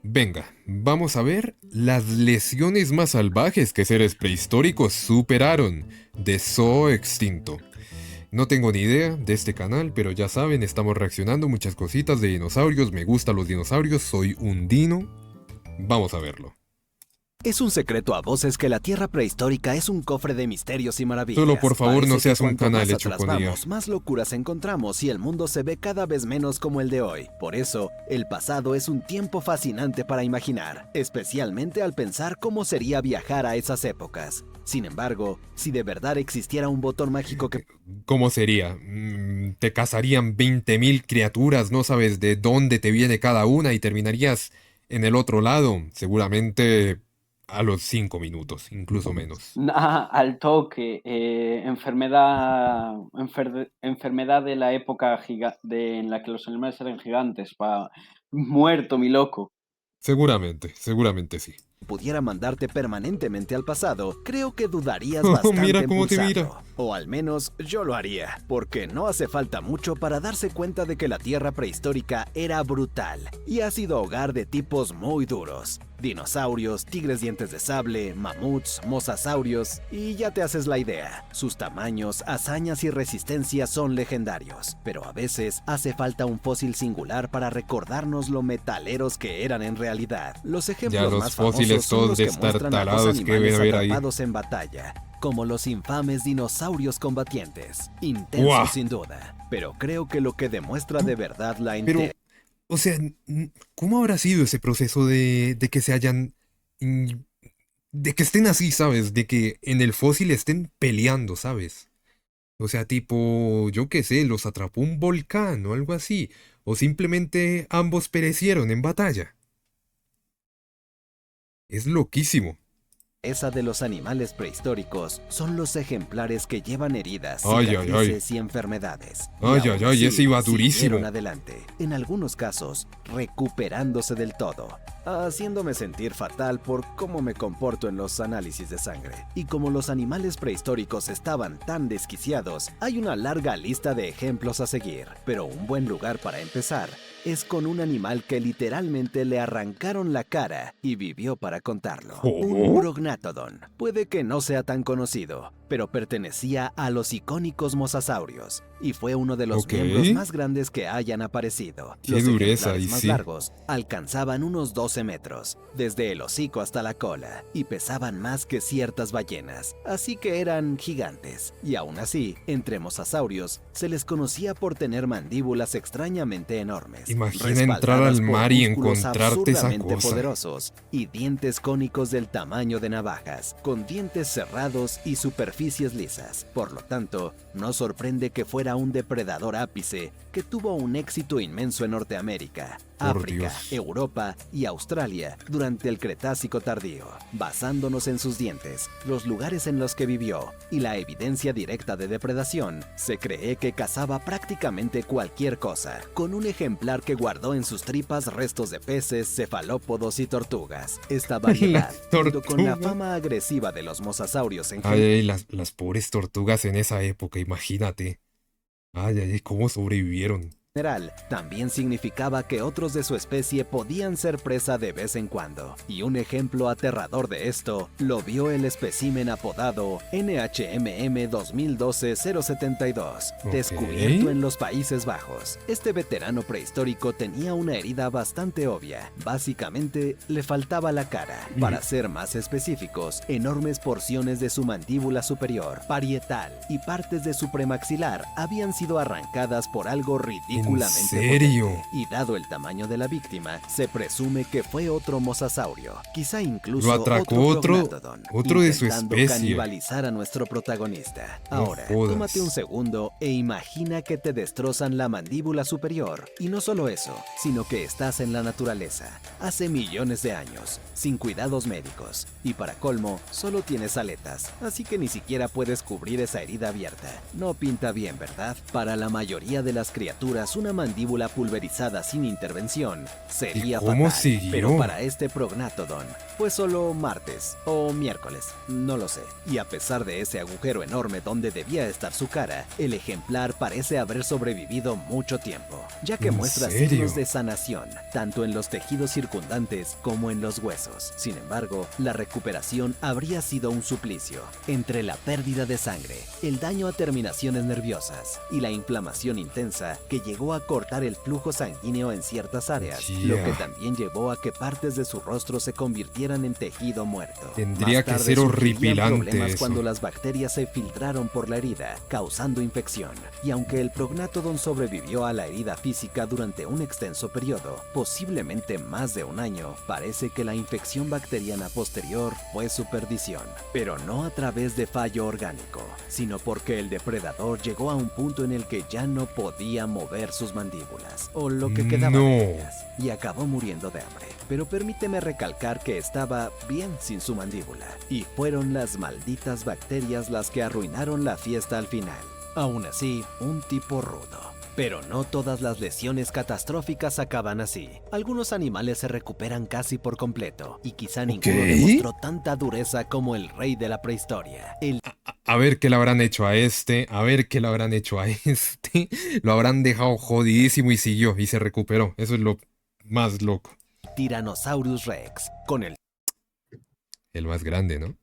Venga, vamos a ver las lesiones más salvajes que seres prehistóricos superaron de zoo extinto. No tengo ni idea de este canal, pero ya saben, estamos reaccionando muchas cositas de dinosaurios, me gustan los dinosaurios, soy un dino. Vamos a verlo. Es un secreto a voces que la Tierra prehistórica es un cofre de misterios y maravillas. Solo por favor no Parece seas que un cuanto canal más hecho atrás con IA. vamos, más locuras encontramos y el mundo se ve cada vez menos como el de hoy. Por eso, el pasado es un tiempo fascinante para imaginar, especialmente al pensar cómo sería viajar a esas épocas. Sin embargo, si de verdad existiera un botón mágico que ¿Cómo sería? Te cazarían 20.000 criaturas, no sabes de dónde te viene cada una y terminarías en el otro lado, seguramente a los 5 minutos, incluso menos. Al toque, enfermedad de la época en la que los animales eran gigantes, muerto, mi loco. Seguramente sí. pudiera mandarte permanentemente al pasado, creo que dudarías bastante Mira en cómo te mira. pulsarlo. O al menos yo lo haría, porque no hace falta mucho para darse cuenta de que la Tierra prehistórica era brutal y ha sido hogar de tipos muy duros. Dinosaurios, tigres dientes de sable, mamuts, mosasaurios, y ya te haces la idea. Sus tamaños, hazañas y resistencia son legendarios, pero a veces hace falta un fósil singular para recordarnos lo metaleros que eran en realidad. Los ejemplos Ya los más fósiles famosos son todos los que muestran a dos destartalados que deben animales haber ahí. atrapados en batalla, como los infames dinosaurios combatientes. Intenso ¡Guau! sin duda, pero creo que lo que demuestra de verdad la Pero, o sea, ¿cómo habrá sido ese proceso de que se hayan... de que estén así, ¿sabes? De que en el fósil estén peleando, ¿sabes? O sea, tipo, yo qué sé, los atrapó un volcán o algo así. O simplemente ambos perecieron en batalla. Es loquísimo. Esa de los animales prehistóricos son los ejemplares que llevan heridas, Ay, ay, ay. cicatrices y enfermedades. Y Ay, aún ay, ay, así, ese iba siguieron durísimo. adelante, en algunos casos, recuperándose del todo, haciéndome sentir fatal por cómo me comporto en los análisis de sangre. Y como los animales prehistóricos estaban tan desquiciados, hay una larga lista de ejemplos a seguir. Pero un buen lugar para empezar es con un animal que literalmente le arrancaron la cara y vivió para contarlo. Un Prognathodon. Puede que no sea tan conocido, pero pertenecía a los icónicos mosasaurios y fue uno de los Ok. miembros más grandes que hayan aparecido. Qué Los dureza, ejemplares y más sí. largos alcanzaban unos 12 metros, desde el hocico hasta la cola, y pesaban más que ciertas ballenas, así que eran gigantes. Y aún así, entre mosasaurios, se les conocía por tener mandíbulas extrañamente enormes. Imagina entrar al respaldadas por mar y músculos encontrarte esa absurdamente cosa. poderosos y dientes cónicos del tamaño de navajas, con dientes cerrados y superficies lisas. Por lo tanto, no sorprende que fuera un depredador ápice que tuvo un éxito inmenso en Norteamérica, Por África, Dios. Europa y Australia durante el Cretácico tardío. Basándonos en sus dientes, los lugares en los que vivió y la evidencia directa de depredación, se cree que cazaba prácticamente cualquier cosa, con un ejemplar que guardó en sus tripas restos de peces, cefalópodos y tortugas. Esta variedad, junto con la tortugas. fama agresiva de los mosasaurios en Ay, ay, las pobres tortugas en esa época, imagínate. Ay, ay, ay, cómo sobrevivieron. general, también significaba que otros de su especie podían ser presa de vez en cuando. Y un ejemplo aterrador de esto lo vio el espécimen apodado NHMM 2012-072, Ok. descubierto en los Países Bajos. Este veterano prehistórico tenía una herida bastante obvia. Básicamente, le faltaba la cara. Para ser más específicos, enormes porciones de su mandíbula superior, parietal y partes de su premaxilar habían sido arrancadas por algo ridículamente serio? potente. Y dado el tamaño de la víctima, se presume que fue otro mosasaurio, quizá incluso Lo atracó Prognathodon, otro de su intentando especie. canibalizar a nuestro protagonista. No Ahora, jodas. tómate un segundo e imagina que te destrozan la mandíbula superior. Y no solo eso, sino que estás en la naturaleza, hace millones de años, sin cuidados médicos. Y para colmo, solo tienes aletas, así que ni siquiera puedes cubrir esa herida abierta. No pinta bien, ¿verdad? Para la mayoría de las criaturas pues una mandíbula pulverizada sin intervención sería cómo fatal. siguió? Pero para este prognatodon fue solo martes o miércoles, no lo sé. Y a pesar de ese agujero enorme donde debía estar su cara, el ejemplar parece haber sobrevivido mucho tiempo, ya que ¿En muestra serio? signos de sanación, tanto en los tejidos circundantes como en los huesos. Sin embargo, la recuperación habría sido un suplicio. Entre la pérdida de sangre, el daño a terminaciones nerviosas y la inflamación intensa que llegó a cortar el flujo sanguíneo en ciertas áreas, lo que también llevó a que partes de su rostro se convirtieran en tejido muerto. Tendría Más que tarde ser surgirían horripilante problemas eso. cuando las bacterias se filtraron por la herida, causando infección. Y aunque el prognatodon sobrevivió a la herida física durante un extenso periodo, posiblemente más de un año, parece que la infección bacteriana posterior fue su perdición. Pero no a través de fallo orgánico, sino porque el depredador llegó a un punto en el que ya no podía mover sus mandíbulas, o lo que quedaba No. de ellas, y acabó muriendo de hambre. Pero permíteme recalcar que estaba bien sin su mandíbula, y fueron las malditas bacterias las que arruinaron la fiesta al final. Aún así, un tipo rudo. Pero no todas las lesiones catastróficas acaban así. Algunos animales se recuperan casi por completo, y quizá ninguno demostró tanta dureza como el rey de la prehistoria. A ver qué le habrán hecho a este, a ver qué le habrán hecho a este. Lo habrán dejado jodidísimo y siguió y se recuperó. Eso es lo más loco. Tyrannosaurus Rex. Con el El más grande, ¿no?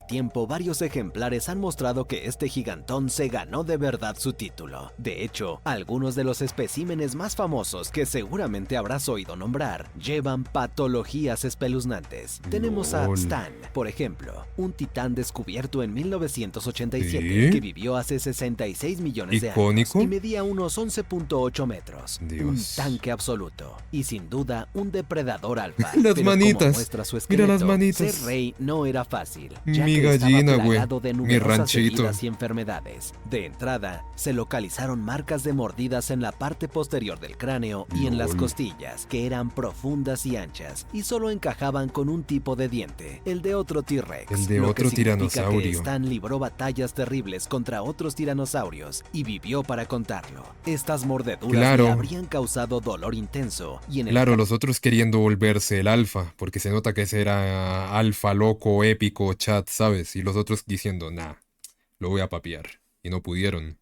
tiempo, varios ejemplares han mostrado que este gigantón se ganó de verdad su título. De hecho, algunos de los especímenes más famosos que seguramente habrás oído nombrar llevan patologías espeluznantes. Tenemos a Lol. Stan, por ejemplo, un titán descubierto en 1987 ¿Sí? que vivió hace 66 millones de años ¿Icónico? y medía unos 11.8 metros. Un Dios. tanque absoluto y sin duda un depredador alfa. Las Pero manitas. como muestra su Mira las esqueleto, manitas. ser rey no era fácil, ya Mi que gallina, estaba güey. plagado de Mi numerosas ranchito. heridas y enfermedades. De entrada, se localizaron marcas de mordidas en la parte posterior del cráneo y en las Lol. costillas, que eran profundas y anchas, y solo encajaban con un tipo de diente, el de otro T-Rex. El de lo otro que significa que tiranosaurio. Stan libró batallas terribles contra otros tiranosaurios y vivió para contarlo. Estas mordeduras Claro. le habrían causado dolor intenso, y en el Claro, los otros queriendo volverse el alfa, porque se nota que ese era alfa, loco, épico, chat, ¿sabes? Y los otros diciendo, nah, lo voy a papiar. Y no pudieron.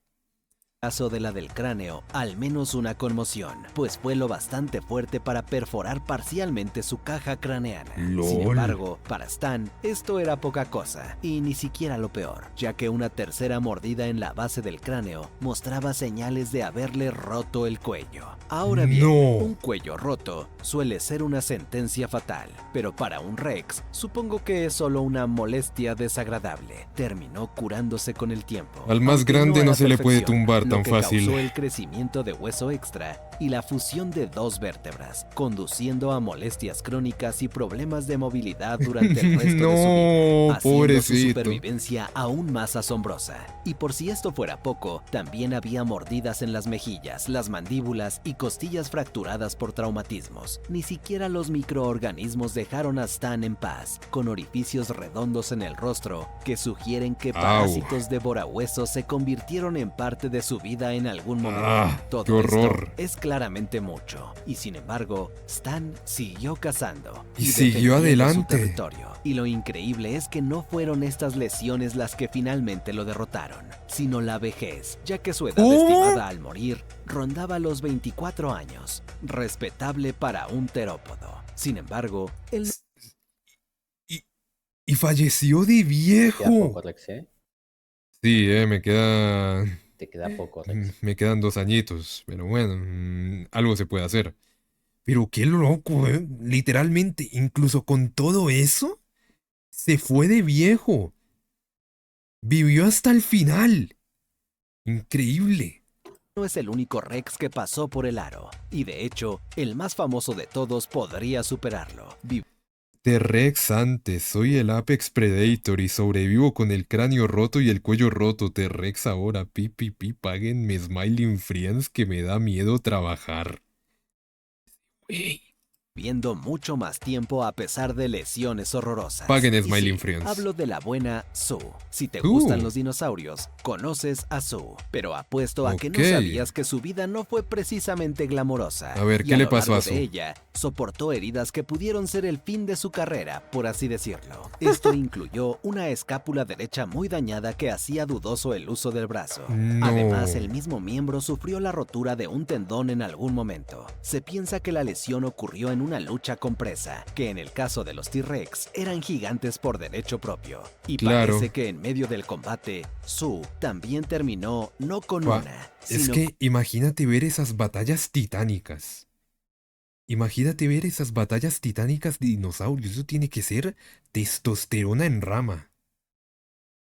caso de la del cráneo, al menos una conmoción, pues fue lo bastante fuerte para perforar parcialmente su caja craneana. Lol. Sin embargo, para Stan, esto era poca cosa, y ni siquiera lo peor, ya que una tercera mordida en la base del cráneo mostraba señales de haberle roto el cuello. Ahora bien, No. un cuello roto suele ser una sentencia fatal, pero para un Rex, supongo que es solo una molestia desagradable. Terminó curándose con el tiempo. Al más aunque grande a no la se le puede perfección, tumbar lo tan que fácil. causó el crecimiento de hueso extra y la fusión de dos vértebras, conduciendo a molestias crónicas y problemas de movilidad durante el resto de su vida, No, haciendo su pobrecito. supervivencia aún más asombrosa. Y por si esto fuera poco, también había mordidas en las mejillas, las mandíbulas y costillas fracturadas por traumatismos. Ni siquiera los microorganismos dejaron a Stan en paz, con orificios redondos en el rostro que sugieren que parásitos devorahuesos se convirtieron en parte de su vida en algún momento. Todo qué horror. esto es claramente mucho, y sin embargo, Stan siguió cazando Y siguió defendiendo adelante. su territorio. Y lo increíble es que no fueron estas lesiones las que finalmente lo derrotaron, sino la vejez, ya que su edad ¿Cómo? estimada al morir rondaba los 24 años, respetable para un terópodo. Sin embargo, él Y falleció de Te queda viejo. poco, Rex, ¿eh? Sí, me queda... Te queda poco, Rex. Me quedan 2 añitos, pero bueno, algo se puede hacer. Pero qué loco, ¿eh? Literalmente, incluso con todo eso, se fue de viejo. Vivió hasta el final. Increíble. no es el único Rex que pasó por el aro, y de hecho, el más famoso de todos podría superarlo. T-Rex antes, soy el Apex Predator y sobrevivo con el cráneo roto y el cuello roto. T-Rex ahora, páguenme Smiling Friends que me da miedo trabajar. Güey. viviendo mucho más tiempo a pesar de lesiones horrorosas. Paguen Y Smiling sí, Friends. hablo de la buena Sue. Si te Sue. gustan los dinosaurios, conoces a Sue, pero apuesto a que no Ok. sabías que su vida no fue precisamente glamorosa. A ver, Y ¿qué le lo pasó a largo de Sue? ella, soportó heridas que pudieron ser el fin de su carrera, por así decirlo. Esto incluyó una escápula derecha muy dañada que hacía dudoso el uso del brazo. No. Además, el mismo miembro sufrió la rotura de un tendón en algún momento. Se piensa que la lesión ocurrió en una lucha con presa, que en el caso de los T-Rex eran gigantes por derecho propio. Y Claro. parece que en medio del combate, Sue también terminó no con Pa- una, Es sino que imagínate ver esas batallas titánicas. Imagínate ver esas batallas titánicas de dinosaurios. Eso tiene que ser testosterona en rama.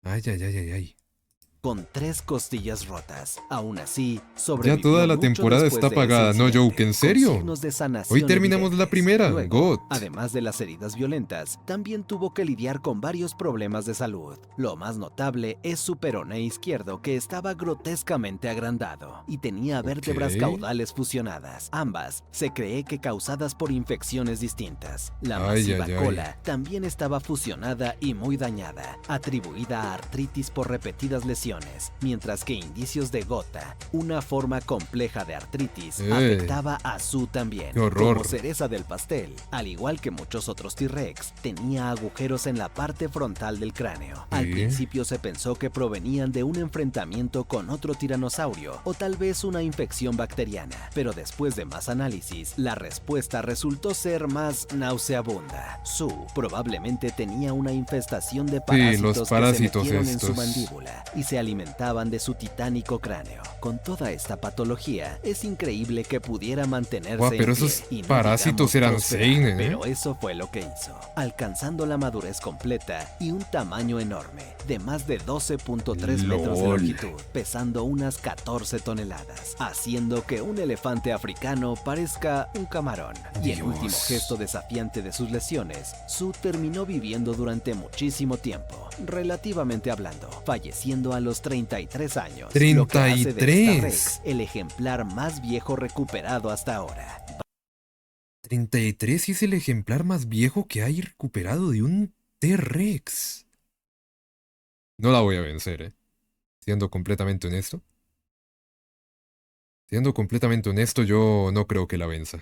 Ay, ay, ay, ay, ay. con 3 costillas rotas. Aún así, Ya sobrevivió toda la mucho temporada después está de ese apagada. No, incidente, Joke, ¿en con serio? signos de sanación Hoy terminamos la evidentes. primera. Luego, God. además de las heridas violentas, también tuvo que lidiar con varios problemas de salud. Lo más notable es su peroné izquierdo, que estaba grotescamente agrandado y tenía vértebras Ok. caudales fusionadas. Ambas se cree que causadas por infecciones distintas. La Ay, masiva ay, ay. cola también estaba fusionada y muy dañada, atribuida a artritis por repetidas lesiones, mientras que indicios de gota, una forma compleja de artritis, afectaba a Sue también. Qué horror. Como cereza del pastel, al igual que muchos otros T-Rex, tenía agujeros en la parte frontal del cráneo. Al ¿Sí? principio se pensó que provenían de un enfrentamiento con otro tiranosaurio o tal vez una infección bacteriana, pero después de más análisis, la respuesta resultó ser más nauseabunda. Sue probablemente tenía una infestación de parásitos, los parásitos que se metieron en su estos. mandíbula y se alimentaban de su titánico cráneo. Con toda esta patología, es increíble que pudiera mantenerse Guau, pero en pie esos y no parásitos digamos eran prosperar, seinen, ¿eh? pero eso fue lo que hizo, alcanzando la madurez completa y un tamaño enorme, de más de 12.3 metros de LOL. longitud, pesando unas 14 toneladas, haciendo que un elefante africano parezca un camarón. Y el Dios. último gesto desafiante de sus lesiones, Sue terminó viviendo durante muchísimo tiempo, relativamente hablando, falleciendo a los 33 años. Lo que hace de esta 33. Rex el ejemplar más viejo recuperado hasta ahora. 33 es el ejemplar más viejo que hay recuperado de un T-Rex. No la voy a vencer, ¿eh? Siendo completamente honesto. Siendo completamente honesto, yo no creo que la venza.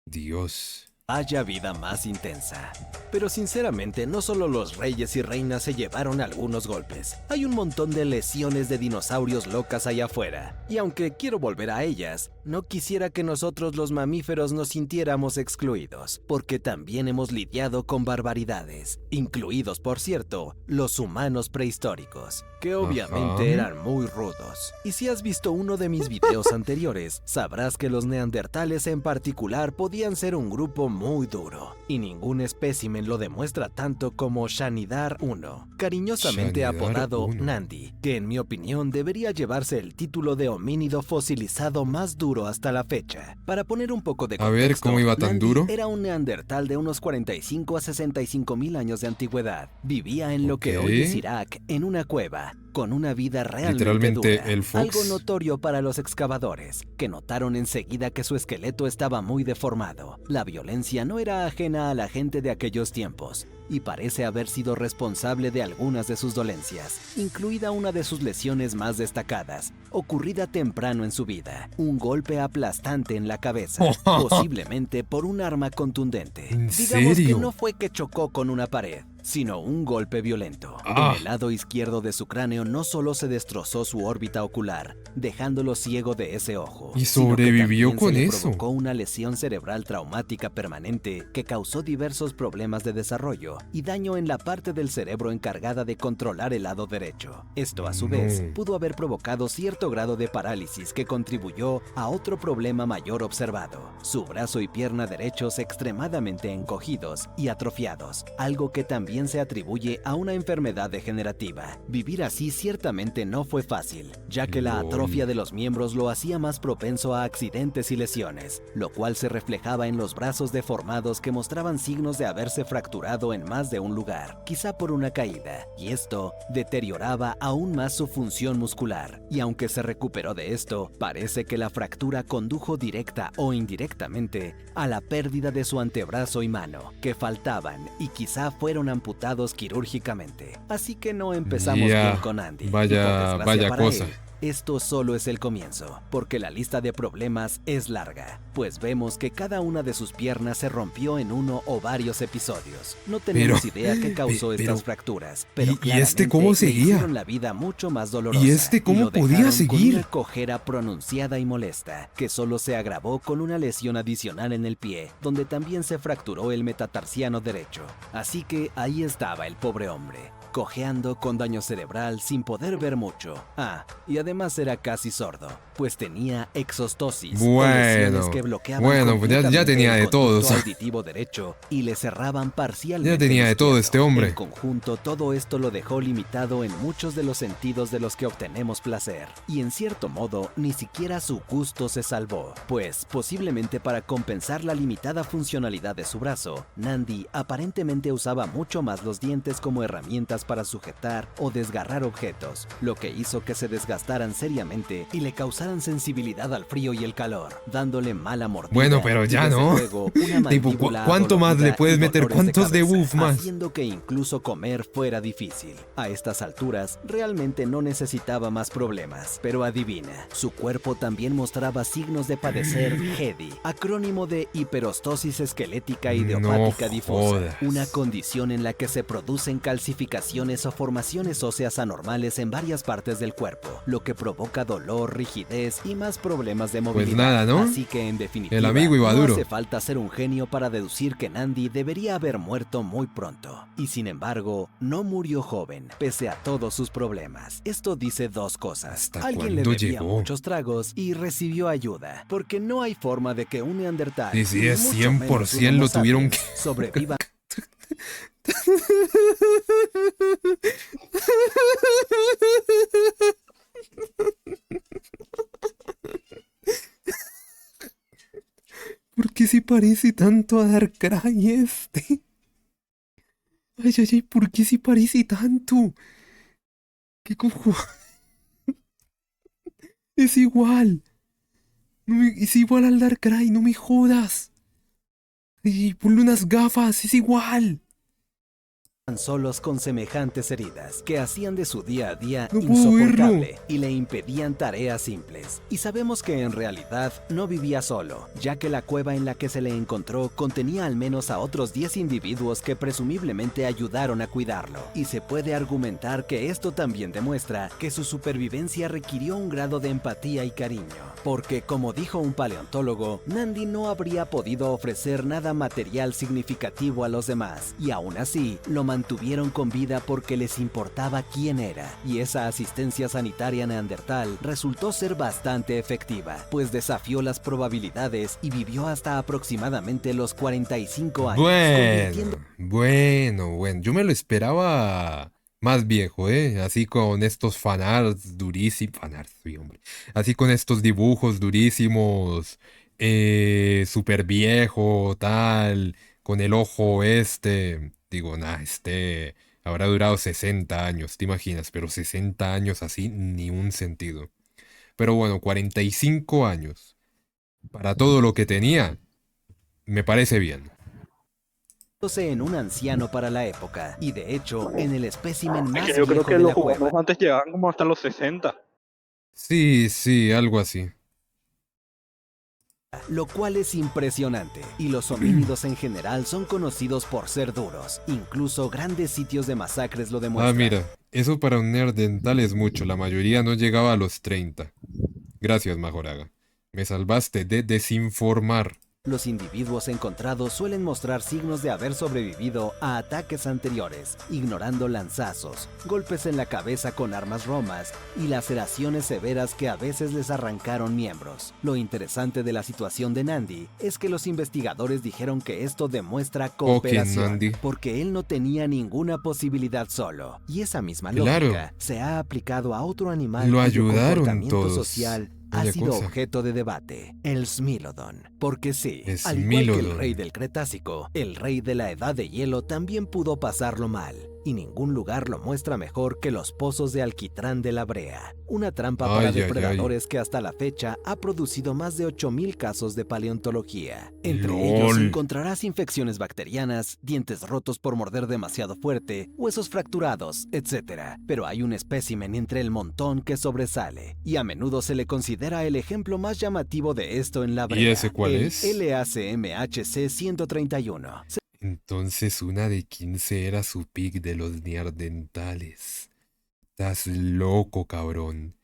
Dios. Haya vida más intensa. Pero sinceramente, no solo los reyes y reinas se llevaron algunos golpes. Hay un montón de lesiones de dinosaurios locas allá afuera. Y aunque quiero volver a ellas, no quisiera que nosotros los mamíferos nos sintiéramos excluidos, porque también hemos lidiado con barbaridades, incluidos, por cierto, los humanos prehistóricos, que obviamente Ajá. eran muy rudos. Y si has visto uno de mis videos anteriores, sabrás que los neandertales en particular podían ser un grupo muy duro, y ningún espécimen lo demuestra tanto como Shanidar 1, cariñosamente Shanidar apodado 1. Nandi, que en mi opinión debería llevarse el título de homínido fosilizado más duro hasta la fecha. Para poner un poco de A ver, contexto, ¿cómo iba tan Nandi duro? era un neandertal de unos 45 a 65 mil años de antigüedad. Vivía en lo que Ok. hoy es Irak, en una cueva, con una vida realmente Literalmente dura, el Fox. algo notorio para los excavadores, que notaron enseguida que su esqueleto estaba muy deformado. La violencia no era ajena a la gente de aquellos tiempos, y parece haber sido responsable de algunas de sus dolencias, incluida una de sus lesiones más destacadas, ocurrida temprano en su vida, un golpe aplastante en la cabeza, posiblemente por un arma contundente. ¿En Digamos serio? que no fue que chocó con una pared, sino un golpe violento. Ah. En el lado izquierdo de su cráneo no solo se destrozó su órbita ocular, dejándolo ciego de ese ojo, Y sino que sobrevivió también con se le eso. provocó una lesión cerebral traumática permanente que causó diversos problemas de desarrollo y daño en la parte del cerebro encargada de controlar el lado derecho. Esto, a su vez, No. pudo haber provocado cierto grado de parálisis que contribuyó a otro problema mayor observado: su brazo y pierna derechos extremadamente encogidos y atrofiados, algo que también se atribuye a una enfermedad degenerativa. Vivir así ciertamente no fue fácil, ya que la LOL. atrofia de los miembros lo hacía más propenso a accidentes y lesiones, lo cual se reflejaba en los brazos deformados que mostraban signos de haberse fracturado en más de un lugar, quizá por una caída, y esto deterioraba aún más su función muscular. Y aunque se recuperó de esto, parece que la fractura condujo directa o indirectamente a la pérdida de su antebrazo y mano, que faltaban y quizá fueron amputados quirúrgicamente. Así que no empezamos Ya, bien con Andy. Y por vaya, desgracia vaya para cosa. él, esto solo es el comienzo, porque la lista de problemas es larga, pues vemos que cada una de sus piernas se rompió en uno o varios episodios. No tenemos idea qué causó pero- estas fracturas, pero ¿y este cómo claramente le seguía? hicieron la vida mucho más dolorosa. ¿Y este cómo lo podía dejaron seguir? con una cojera pronunciada y molesta, que solo se agravó con una lesión adicional en el pie, donde también se fracturó el metatarsiano derecho. Así que ahí estaba el pobre hombre, cojeando con daño cerebral sin poder ver mucho. Ah, y además era casi sordo, pues tenía exostosis, o lesiones que bloqueaban pues ya completamente tenía el de todo, conducto o sea. auditivo derecho y le cerraban parcialmente Ya tenía el de todo izquierdo. este hombre. En conjunto, todo esto lo dejó limitado en muchos de los sentidos de los que obtenemos placer, y en cierto modo, ni siquiera su gusto se salvó, pues posiblemente para compensar la limitada funcionalidad de su brazo, Nandi aparentemente usaba mucho más los dientes como herramientas para sujetar o desgarrar objetos, lo que hizo que se desgastaran seriamente y le causaran sensibilidad al frío y el calor, dándole mala mordida. Bueno, pero y ya desde no. luego, una Tipo, mandíbula ¿cuánto más le adolorida puedes y meter? dolores de ¿Cuántos cabeza, debuff más? haciendo que incluso comer fuera difícil. A estas alturas, realmente no necesitaba más problemas, pero adivina, su cuerpo también mostraba signos de padecer HEDI, acrónimo de hiperostosis esquelética idiopática No difusa, jodas. una condición en la que se producen calcificaciones o formaciones óseas anormales en varias partes del cuerpo, lo que provoca dolor, rigidez y más problemas de movilidad. Pues nada, ¿no? Así que en definitiva, El amigo iba no duro. hace falta ser un genio para deducir que Nandi debería haber muerto muy pronto. Y sin embargo, no murió joven, pese a todos sus problemas. Esto dice dos cosas. ¿Hasta Alguien le cuándo debía llegó? muchos tragos y recibió ayuda, porque no hay forma de que un neandertal, Sí, sí, y es mucho menos un 100% Homo lo tuvieron sapiens, sobreviva. ¿Por qué se parece tanto a Darkrai este? Ay, ay, ay, ¿por qué se parece tanto? ¿Qué cojo? Es igual. Es igual al Darkrai, no me jodas. Ay, ponle unas gafas, es igual. Solos con semejantes heridas que hacían de su día a día No puedo insoportable y le impedían tareas simples. Y sabemos que en realidad no vivía solo, ya que la cueva en la que se le encontró contenía al menos a otros 10 individuos que presumiblemente ayudaron a cuidarlo. Y se puede argumentar que esto también demuestra que su supervivencia requirió un grado de empatía y cariño. Porque, como dijo un paleontólogo, Nandi no habría podido ofrecer nada material significativo a los demás, y aún así lo mantuvieron con vida porque les importaba quién era, y esa asistencia sanitaria neandertal resultó ser bastante efectiva, pues desafió las probabilidades y vivió hasta aproximadamente los 45 años, convirtiendo Bueno, yo me lo esperaba más viejo, ¿eh? Así con estos fanarts durísimos, fanarts, sí, hombre. Así con estos dibujos durísimos, súper viejo, tal, con el ojo este. Digo, nah, este habrá durado 60 años, ¿te imaginas? Pero 60 años así, ni un sentido. Pero bueno, 45 años. Para todo lo que tenía, me parece bien. en un anciano para la época, y de hecho, en el espécimen Es más que yo creo viejo que de los la cueva. humanos antes llegaban como hasta los 60. Sí, sí, algo así. Lo cual es impresionante, y los homínidos en general son conocidos por ser duros. Incluso grandes sitios de masacres lo demuestran. Ah, mira, eso para un neandertal es mucho, la mayoría no llegaba a los 30. Gracias, Majoraga. Me salvaste de desinformar. Los individuos encontrados suelen mostrar signos de haber sobrevivido a ataques anteriores, ignorando lanzazos, golpes en la cabeza con armas romas y laceraciones severas que a veces les arrancaron miembros. Lo interesante de la situación de Nandi es que los investigadores dijeron que esto demuestra cooperación, Nandi. porque él no tenía ninguna posibilidad solo. Y esa misma Claro. lógica se ha aplicado a otro animal Lo cuyo ayudaron comportamiento todos. social ha Vaya sido cosa. objeto de debate, el Smilodon. Porque sí, al igual que el Smilodon. rey del Cretácico, el rey de la Edad de Hielo también pudo pasarlo mal. Y ningún lugar lo muestra mejor que los pozos de alquitrán de la Brea, una trampa para Ay, ay, ay. depredadores que hasta la fecha ha producido más de 8.000 casos de paleontología. Entre LOL. ellos encontrarás infecciones bacterianas, dientes rotos por morder demasiado fuerte, huesos fracturados, etc. Pero hay un espécimen entre el montón que sobresale, y a menudo se le considera el ejemplo más llamativo de esto en la Brea. ¿Y ese cuál el es? LACMHC 131. Entonces una de 15 era su pic de los neandertales. Estás loco, cabrón.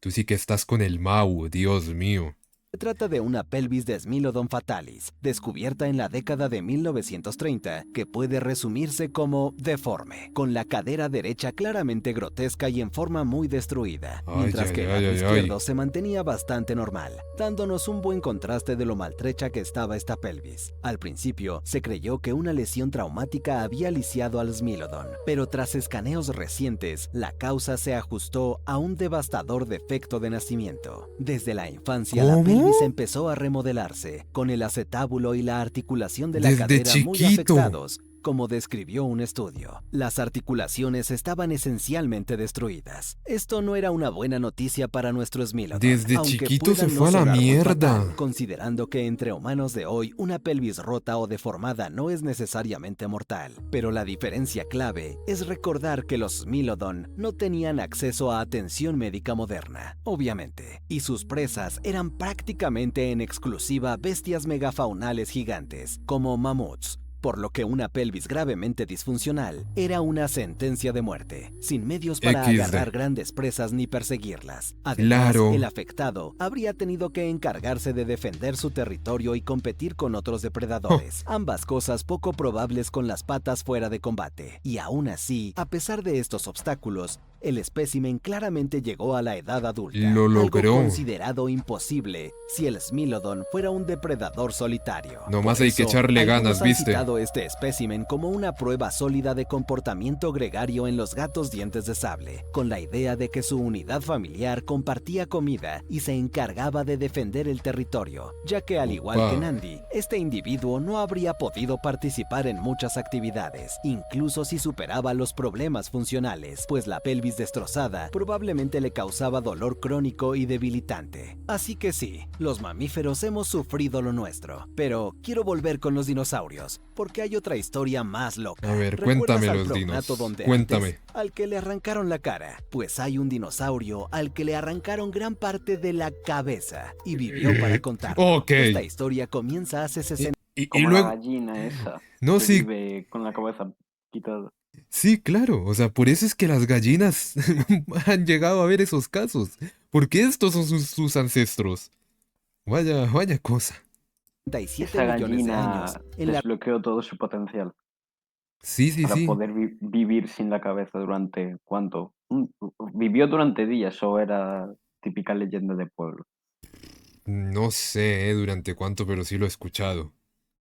Tú sí que estás con el Mau, Dios mío. Se trata de una pelvis de Smilodon fatalis, descubierta en la década de 1930, que puede resumirse como deforme, con la cadera derecha claramente grotesca y en forma muy destruida, Ay, mientras ay, que el ay, lado ay, izquierdo ay. se mantenía bastante normal, dándonos un buen contraste de lo maltrecha que estaba esta pelvis. Al principio, se creyó que una lesión traumática había lisiado al Smilodon, pero tras escaneos recientes, la causa se ajustó a un devastador defecto de nacimiento. Desde la infancia, la ¿Cómo? pelvis empezó a remodelarse, con el acetábulo y la articulación de la Desde cadera muy chiquito. afectados, como describió un estudio. Las articulaciones estaban esencialmente destruidas. Esto no era una buena noticia para nuestro Smilodon. Desde aunque chiquito pueda se no fue a la sonar muy mierda. fatal, considerando que entre humanos de hoy una pelvis rota o deformada no es necesariamente mortal. Pero la diferencia clave es recordar que los Smilodon no tenían acceso a atención médica moderna, obviamente, y sus presas eran prácticamente en exclusiva bestias megafaunales gigantes, como mamuts, por lo que una pelvis gravemente disfuncional era una sentencia de muerte, sin medios para XD. agarrar grandes presas ni perseguirlas. Además, Claro. el afectado habría tenido que encargarse de defender su territorio y competir con otros depredadores, ambas cosas poco probables con las patas fuera de combate. Y aún así, a pesar de estos obstáculos, el espécimen claramente llegó a la edad adulta, Lo logró. algo considerado imposible si el Smilodon fuera un depredador solitario. Nomás Por hay que eso, echarle algunos ganas, han ¿viste? citado este espécimen como una prueba sólida de comportamiento gregario en los gatos dientes de sable, con la idea de que su unidad familiar compartía comida y se encargaba de defender el territorio, ya que al igual Opa. que Nandi, este individuo no habría podido participar en muchas actividades, incluso si superaba los problemas funcionales, pues la pelvis destrozada probablemente le causaba dolor crónico y debilitante. Así que sí, los mamíferos hemos sufrido lo nuestro, pero quiero volver con los dinosaurios, porque hay otra historia más loca. A ver, ¿Recuerdas cuéntame al los prognato dinos. donde Cuéntame. antes, al que le arrancaron la cara? Pues hay un dinosaurio al que le arrancaron gran parte de la cabeza y vivió para contarlo. Ok. Esta historia comienza hace 60 Y Como la luego... gallina esa, No, que sí, vive con la cabeza quitada. sí, claro. O sea, por eso es que las gallinas han llegado a ver esos casos. Porque estos son sus ancestros. Vaya, vaya cosa. 67 Esa millones de gallina años en la desbloqueó todo su potencial Sí, sí, para sí. poder vivir sin la cabeza durante, ¿cuánto? ¿Vivió durante días o era típica leyenda de pueblo? No sé durante cuánto, pero sí lo he escuchado.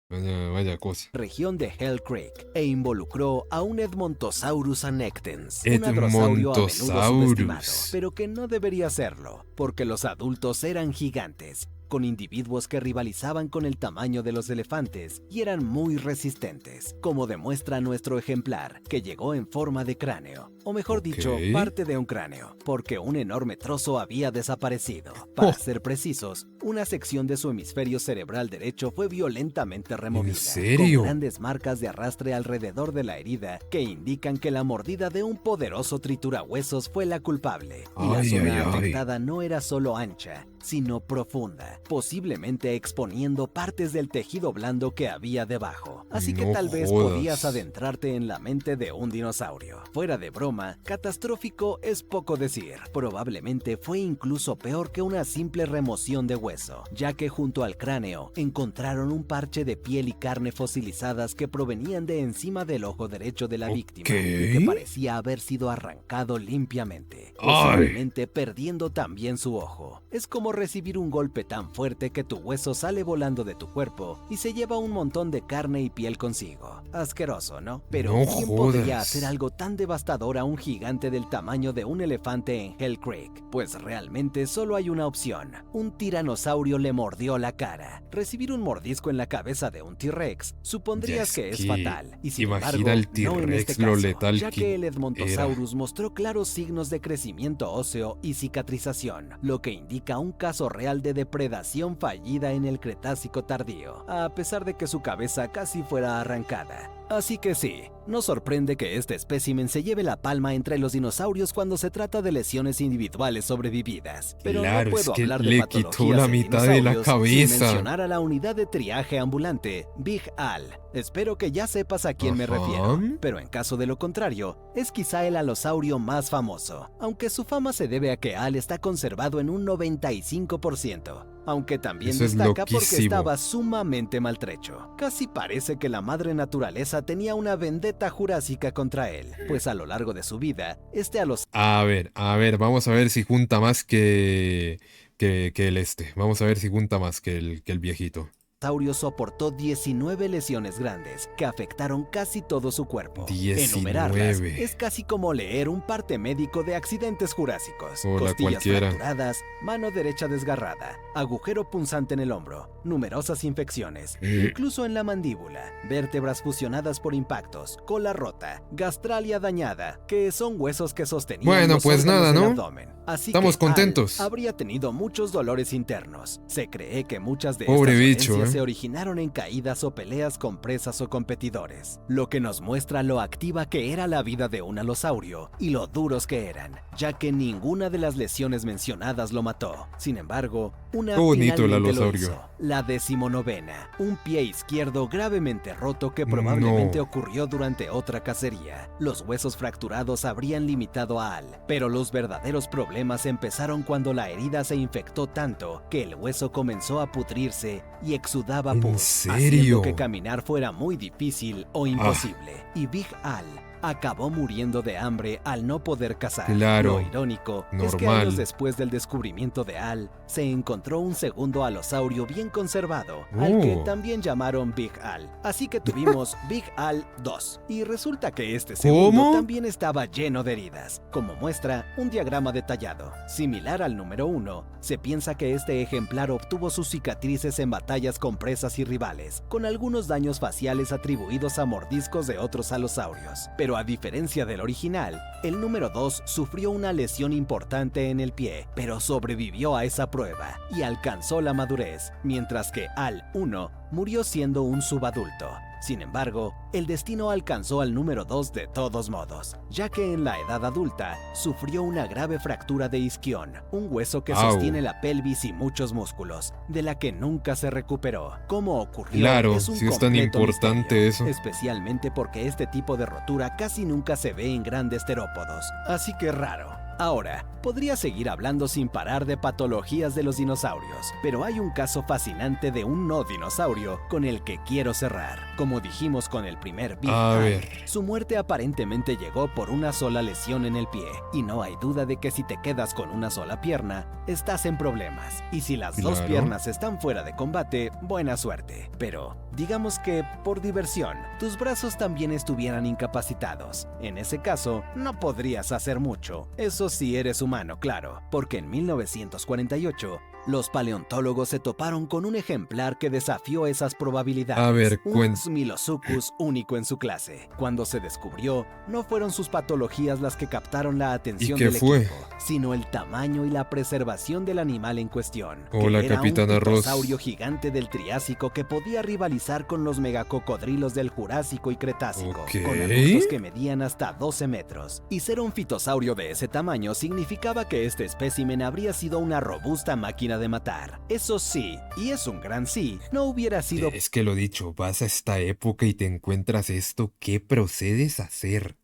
Vaya, vaya cosa. región de Hell Creek e involucró a un Edmontosaurus annectens, un hadrosaurio a menudo subestimado, Edmontosaurus. pero que no debería serlo, porque los adultos eran gigantes, con individuos que rivalizaban con el tamaño de los elefantes y eran muy resistentes, como demuestra nuestro ejemplar, que llegó en forma de cráneo, o mejor dicho, Ok. parte de un cráneo, porque un enorme trozo había desaparecido. Para Oh. ser precisos, una sección de su hemisferio cerebral derecho fue violentamente removida, serio? con grandes marcas de arrastre alrededor de la herida que indican que la mordida de un poderoso triturahuesos fue la culpable, y la Ay, zona ay, ay. afectada no era solo ancha, sino profunda, posiblemente exponiendo partes del tejido blando que había debajo. Así que No tal vez jodas. podías adentrarte en la mente de un dinosaurio. Fuera de broma, catastrófico es poco decir. Probablemente fue incluso peor que una simple remoción de hueso, ya que junto al cráneo encontraron un parche de piel y carne fosilizadas que provenían de encima del ojo derecho de la víctima y que Ok. parecía haber sido arrancado limpiamente, Ay. posiblemente perdiendo también su ojo. Es como como recibir un golpe tan fuerte que tu hueso sale volando de tu cuerpo y se lleva un montón de carne y piel consigo. Asqueroso, ¿no? Pero No ¿quién podría jodas. hacer algo tan devastador a un gigante del tamaño de un elefante en Hell Creek? Pues realmente solo hay una opción. Un tiranosaurio le mordió la cara. Recibir un mordisco en la cabeza de un T-Rex supondrías Ya que es es que fatal. Y sin imagina embargo, el no en T-Rex este lo caso, letal ya que que el era. Edmontosaurus mostró claros signos de crecimiento óseo y cicatrización, lo que indica un caso real de depredación fallida en el Cretácico tardío, a pesar de que su cabeza casi fuera arrancada. Así que sí, no sorprende que este espécimen se lleve la palma entre los dinosaurios cuando se trata de lesiones individuales sobrevividas. Pero Claro, no es puedo que hablar de le quitó patologías la en mitad de la dinosaurios sin cabeza. mencionar a la unidad de triaje ambulante, Big Al. Espero que ya sepas a quién me Ajá. refiero, pero en caso de lo contrario, es quizá el alosaurio más famoso, aunque su fama se debe a que Al está conservado en un 95%. Aunque también Eso es destaca porque loquísimo. estaba sumamente maltrecho. Casi parece que la madre naturaleza tenía una vendetta jurásica contra él, pues a lo largo de su vida, este A ver, vamos a ver si junta más que el este. Vamos a ver si junta más que el viejito. alosaurio soportó 19 lesiones grandes que afectaron casi todo su cuerpo. 19. Enumerarlas es casi como leer un parte médico de accidentes jurásicos. Hola, Costillas cualquiera. fracturadas, mano derecha desgarrada, agujero punzante en el hombro, numerosas infecciones, incluso en la mandíbula, vértebras fusionadas por impactos, cola rota, gastralia dañada, que son huesos que sostenían Bueno, los pues órganos nada, del ¿no? abdomen. Así Estamos que Al contentos. habría tenido muchos dolores internos. Se cree que muchas de Pobre estas bicho, dolencias ¿eh? se originaron en caídas o peleas con presas o competidores, lo que nos muestra lo activa que era la vida de un alosaurio y lo duros que eran, ya que ninguna de las lesiones mencionadas lo mató. Sin embargo, una Qué bonito el finalmente lo alosaurio. hizo. La 19ª, un pie izquierdo gravemente roto que probablemente No. ocurrió durante otra cacería. Los huesos fracturados habrían limitado a Al, pero los verdaderos problemas empezaron cuando la herida se infectó tanto que el hueso comenzó a pudrirse y exudaba ¿En pus, serio? haciendo que caminar fuera muy difícil o imposible. Y Big Al acabó muriendo de hambre al no poder cazar. Claro, Lo irónico es que normal. años después del descubrimiento de Al, se encontró un segundo alosaurio bien conservado, al que Oh. también llamaron Big Al. Así que tuvimos Big Al 2. Y resulta que este segundo ¿Cómo? también estaba lleno de heridas, como muestra un diagrama detallado. Similar al número 1, se piensa que este ejemplar obtuvo sus cicatrices en batallas con presas y rivales, con algunos daños faciales atribuidos a mordiscos de otros alosaurios. Pero a diferencia del original, el número 2 sufrió una lesión importante en el pie, pero sobrevivió a esa prueba y alcanzó la madurez, mientras que Al 1 murió siendo un subadulto. Sin embargo, el destino alcanzó al número 2 de todos modos, ya que en la edad adulta sufrió una grave fractura de isquión, un hueso que Au. sostiene la pelvis y muchos músculos, de la que nunca se recuperó. ¿Cómo ocurrió? Claro, Es un si es tan completo importante misterio, eso. especialmente porque este tipo de rotura casi nunca se ve en grandes terópodos, así que raro. Ahora, podría seguir hablando sin parar de patologías de los dinosaurios, pero hay un caso fascinante de un no dinosaurio con el que quiero cerrar. Como dijimos con el primer Big A Al, ver. su muerte aparentemente llegó por una sola lesión en el pie, y no hay duda de que si te quedas con una sola pierna, estás en problemas. Y si las dos Claro. piernas están fuera de combate, buena suerte. Pero, digamos que, por diversión, tus brazos también estuvieran incapacitados. En ese caso, no podrías hacer mucho. Eso sí eres humano, claro, porque en 1948, los paleontólogos se toparon con un ejemplar que desafió esas probabilidades. A ver, un Smilodon único en su clase. Cuando se descubrió, no fueron sus patologías las que captaron la atención qué del fue? equipo, sino el tamaño y la preservación del animal en cuestión. Hola, que era Capitana un Ross. dinosaurio gigante del Triásico que podía rivalizar con los megacocodrilos del Jurásico y Cretácico, Ok. con adultos que medían hasta 12 metros. Y ser un fitosaurio de ese tamaño significaba que este espécimen habría sido una robusta máquina de matar. Eso sí, y es un gran sí, no hubiera sido Es que lo dicho, vas a esta época y te encuentras esto, ¿qué procedes a hacer?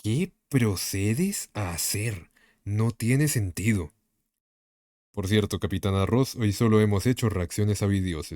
¿Qué procedes a hacer? No tiene sentido. Por cierto, Capitana Ross, hoy solo hemos hecho reacciones a videos.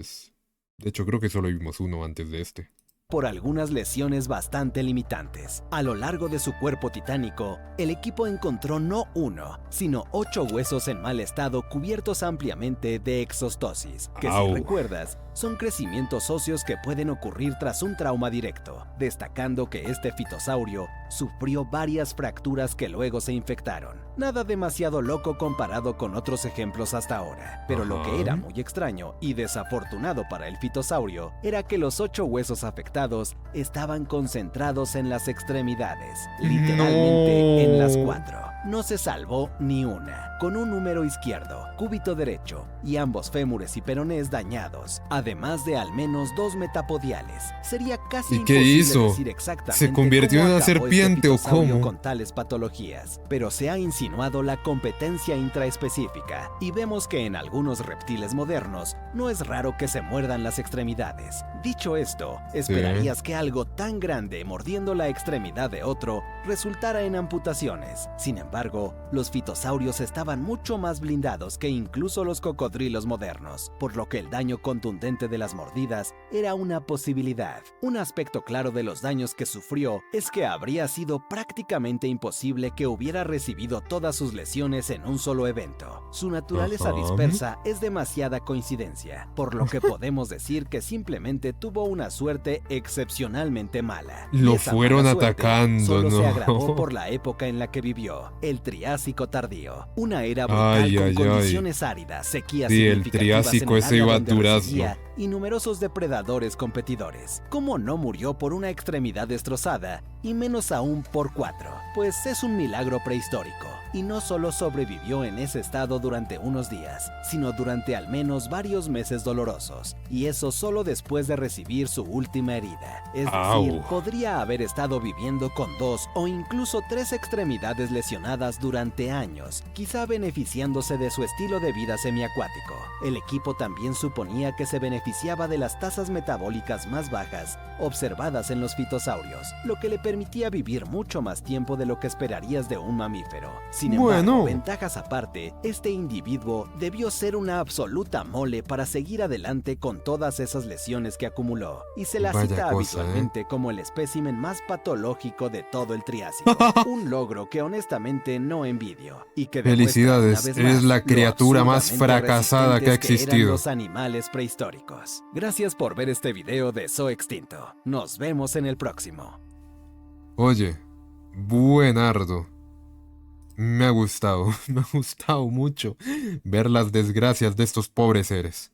De hecho, creo que solo vimos uno antes de este. por algunas lesiones bastante limitantes. A lo largo de su cuerpo titánico, el equipo encontró no 1, sino 8 huesos en mal estado cubiertos ampliamente de exostosis, que si Au. recuerdas, son crecimientos óseos que pueden ocurrir tras un trauma directo, destacando que este fitosaurio sufrió varias fracturas que luego se infectaron. Nada demasiado loco comparado con otros ejemplos hasta ahora, pero lo que era muy extraño y desafortunado para el fitosaurio era que los 8 huesos afectados estaban concentrados en las extremidades, literalmente en las 4. No se salvó ni una, con un húmero izquierdo, cúbito derecho y ambos fémures y peronés dañados, además de al menos 2 metapodiales. Sería casi ¿Y qué imposible hizo? decir exactamente ¿Se convirtió cómo en una acabó serpiente o fitosaurio cómo? con tales patologías, pero se ha insinuado la competencia intraespecífica y vemos que en algunos reptiles modernos no es raro que se muerdan las extremidades. Dicho esto, esperarías que algo tan grande mordiendo la extremidad de otro resultara en amputaciones. Sin embargo, los fitosaurios estaban mucho más blindados que incluso los cocodrilos modernos, por lo que el daño contundente de las mordidas era una posibilidad. Un aspecto claro de los daños que sufrió es que habría sido prácticamente imposible que hubiera recibido todas sus lesiones en un solo evento. Su naturaleza Ajá. dispersa es demasiada coincidencia, por lo que podemos decir que simplemente tuvo una suerte excepcionalmente mala. Y Lo esa fueron mala suerte atacando, solo se ¿no? agravó por la época en la que vivió, el Triásico tardío. Una era brutal Ay, con ay, ay. condiciones áridas, sequías Sí, el significativas Triásico en el ese área iba donde durazno. residía y numerosos depredadores competidores. ¿Cómo no murió por una extremidad destrozada? Y menos aún por 4, pues es un milagro prehistórico. Y no solo sobrevivió en ese estado durante unos días, sino durante al menos varios meses dolorosos. Y eso solo después de recibir su última herida. Es decir, Au. podría haber estado viviendo con 2 o incluso 3 extremidades lesionadas durante años, quizá beneficiándose de su estilo de vida semiacuático. El equipo también suponía que se beneficiaba de las tasas metabólicas más bajas observadas en los fitosaurios, lo que le permitía vivir mucho más tiempo de lo que esperarías de un mamífero. Sin embargo, Bueno. ventajas aparte, este individuo debió ser una absoluta mole para seguir adelante con todas esas lesiones que acumuló, y se la Vaya cita cosa, habitualmente como el espécimen más patológico de todo el Triásico, un logro que honestamente no envidio, y que demuestra Felicidades, una vez eres más la lo criatura más absurdamente fracasada que ha resistentes eran existido. los animales prehistóricos. Gracias por ver este video de Zoo Extinto. Nos vemos en el próximo. Oye, buenardo. Me ha gustado, me ha gustado mucho ver las desgracias de estos pobres seres.